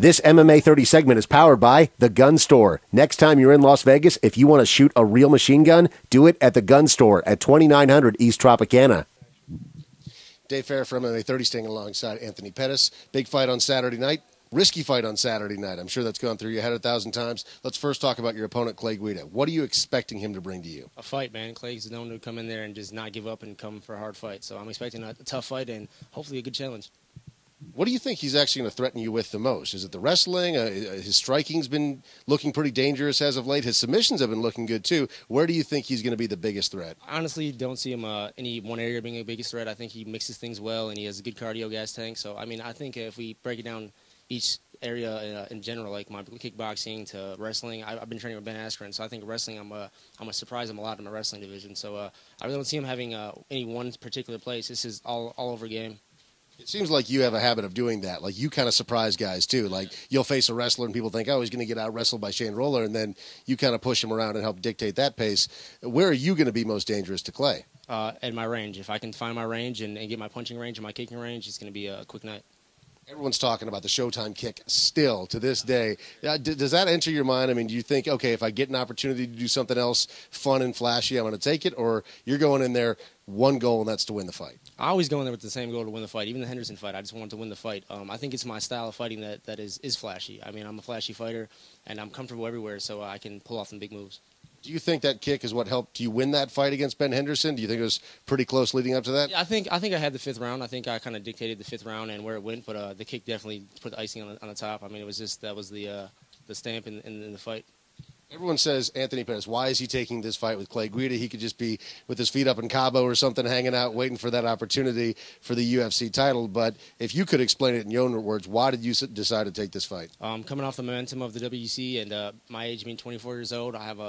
This MMA 30 segment is powered by The Gun Store. Next time you're in Las Vegas, if you want to shoot a real machine gun, do it at The Gun Store at 2900 East Tropicana. Dave Fair from MMA 30 staying alongside Anthony Pettis. Big fight on Saturday night. Risky fight on Saturday night. I'm sure that's gone through your head 1,000 times. Let's first talk about your opponent, Clay Guida. What are you expecting him to bring to you? A fight, man. Clay's known to come in there and just not give up and come for a hard fight. So I'm expecting a tough fight and hopefully a good challenge. What do you think he's actually going to threaten you with the most? Is it the wrestling? His striking's been looking pretty dangerous as of late. His submissions have been looking good, too. Where do you think he's going to be the biggest threat? I honestly don't see him any one area being a biggest threat. I think he mixes things well, and he has a good cardio gas tank. So, I mean, I think if we break it down each area in general, like my kickboxing to wrestling, I've been training with Ben Askren, so I think wrestling, I'm a surprise him a lot in my wrestling division. So I really don't see him having any one particular place. This is all over game. It seems like you have a habit of doing that. Like, you kind of surprise guys, too. Like, you'll face a wrestler and people think, oh, he's going to get out-wrestled by Shane Roller, and then you kind of push him around and help dictate that pace. Where are you going to be most dangerous to Clay? At my range. If I can find my range and get my punching range and my kicking range, it's going to be a quick night. Everyone's talking about the Showtime kick still to this day. Does that enter your mind? I mean, do you think, okay, if I get an opportunity to do something else fun and flashy, I'm going to take it? Or you're going in there, one goal, and that's to win the fight? I always go in there with the same goal to win the fight. Even the Henderson fight, I just wanted to win the fight. I think it's my style of fighting that is flashy. I mean, I'm a flashy fighter, and I'm comfortable everywhere, so I can pull off some big moves. Do you think that kick is what helped you win that fight against Ben Henderson? Do you think it was pretty close leading up to that? Yeah, I think I had the fifth round. I think I kind of dictated the fifth round and where it went, but the kick definitely put the icing on the top. I mean, it was just that was the stamp in the fight. Everyone says, Anthony Pettis, why is he taking this fight with Clay Guida? He could just be with his feet up in Cabo or something, hanging out, waiting for that opportunity for the UFC title. But if you could explain it in your own words, why did you decide to take this fight? Coming off the momentum of the WEC and my age being 24 years old, I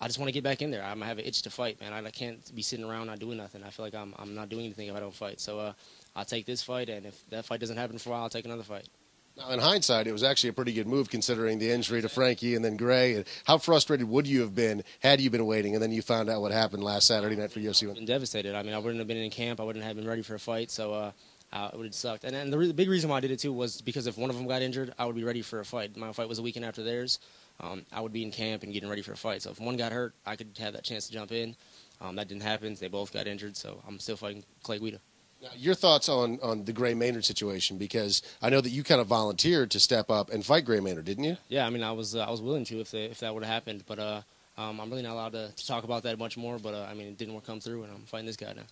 just want to get back in there. I have an itch to fight, man. I can't be sitting around not doing nothing. I feel like I'm not doing anything if I don't fight. So I'll take this fight, and if that fight doesn't happen for a while, I'll take another fight. Now, in hindsight, it was actually a pretty good move considering the injury to Frankie and then Gray. And how frustrated would you have been had you been waiting and then you found out what happened last Saturday night for UFC? I've been devastated. I mean, I wouldn't have been in camp. I wouldn't have been ready for a fight. So it would have sucked. And the big reason why I did it, too, was because if one of them got injured, I would be ready for a fight. My fight was a weekend after theirs. I would be in camp and getting ready for a fight. So if one got hurt, I could have that chance to jump in. That didn't happen. They both got injured, so I'm still fighting Clay Guida. Now, your thoughts on the Gray Maynard situation, because I know that you kind of volunteered to step up and fight Gray Maynard, didn't you? Yeah, I mean, I was willing to if that would have happened, but I'm really not allowed to talk about that much more. But I mean, it didn't come through, and I'm fighting this guy now.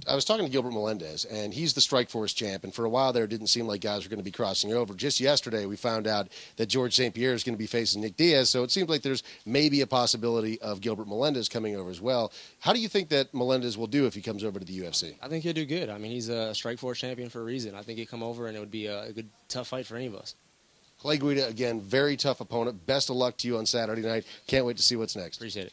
I was talking to Gilbert Melendez, and he's the Strikeforce champ, and for a while there it didn't seem like guys were going to be crossing over. Just yesterday we found out that George St. Pierre is going to be facing Nick Diaz, so it seems like there's maybe a possibility of Gilbert Melendez coming over as well. How do you think that Melendez will do if he comes over to the UFC? I think he'll do good. I mean, he's a Strikeforce champion for a reason. I think he'd come over, and it would be a good, tough fight for any of us. Clay Guida, again, very tough opponent. Best of luck to you on Saturday night. Can't wait to see what's next. Appreciate it.